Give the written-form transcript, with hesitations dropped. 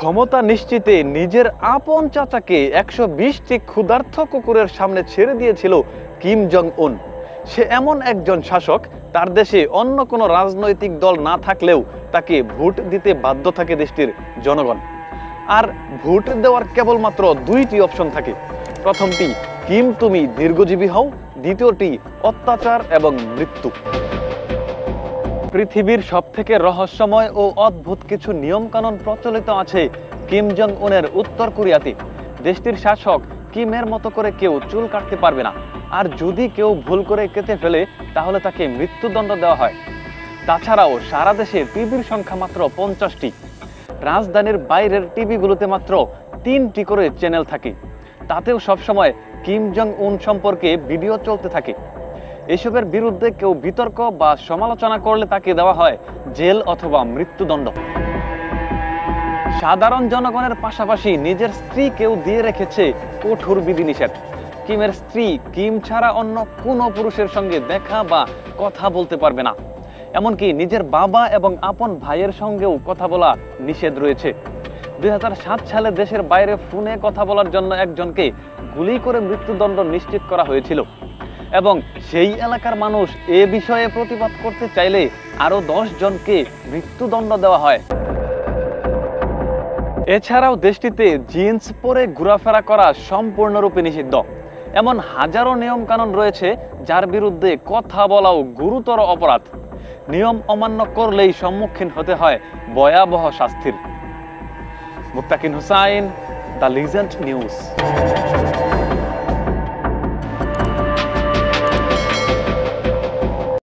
ক্ষমতা নিশ্চিতে নিজের আপন চাচাকে 120টি ক্ষুধার্ত কুকুরের সামনে ছেড়ে দিয়েছিল কিম জং উন। সে এমন একজন শাসক, তার দেশে অন্য কোনো রাজনৈতিক দল না থাকলেও তাকে ভোট দিতে বাধ্য থাকে দেশটির জনগণ। আর ভোট দেওয়ার কেবলমাত্র দুইটি অপশন থাকে। প্রথমটি, কিম তুমি দীর্ঘজীবী হও। দ্বিতীয়টি, অত্যাচার এবং মৃত্যু। পৃথিবীর সবথেকে রহস্যময় ও অদ্ভুত কিছু নিয়মকানুন প্রচলিত আছে কিম জং উনের উত্তর কোরিয়াতে। দেশটির শাসক কিমের মতো করে কেউ চুল কাটতে পারবে না, আর যদি কেউ ভুল করে কেটে ফেলে তাহলে তাকে মৃত্যুদণ্ড দেওয়া হয়। তাছাড়াও সারা দেশে টিভির সংখ্যা মাত্র 50টি। রাজধানীর বাইরের টিভিগুলোতে মাত্র 3টি করে চ্যানেল থাকে, তাতেও সবসময় কিম জং উন সম্পর্কে ভিডিও চলতে থাকে। এসবের বিরুদ্ধে কেউ বিতর্ক বা সমালোচনা করলে তাকে দেওয়া হয় জেল অথবা মৃত্যুদণ্ড। সাধারণ জনগণের পাশাপাশি নিজের স্ত্রীকেও দিয়ে রেখেছে কঠোর বিধিনিষেধ। কিমের স্ত্রী কিম ছাড়া অন্য কোনো পুরুষের সঙ্গে দেখা বা কথা বলতে পারবে না। এমনকি নিজের বাবা এবং আপন ভাইয়ের সঙ্গেও কথা বলা নিষেধ রয়েছে। 2007 সালে দেশের বাইরে ফোনে কথা বলার জন্য একজনকে গুলি করে মৃত্যুদণ্ড নিশ্চিত করা হয়েছিল, এবং সেই এলাকার মানুষ এ বিষয়ে প্রতিবাদ করতে চাইলে আরো 10 জনকে মৃত্যুদণ্ড দেওয়া হয়। এছাড়াও দেশটিতে জিন্স পরে ঘোরাফেরা করা সম্পূর্ণরূপে নিষিদ্ধ। এমন হাজারো নিয়ম কানুন রয়েছে যার বিরুদ্ধে কথা বলাও গুরুতর অপরাধ। নিয়ম অমান্য করলেই সম্মুখীন হতে হয় ভয়াবহ শাস্তির। মুত্তাকিন হুসাইন, দ্য লিজেন্ড নিউজ।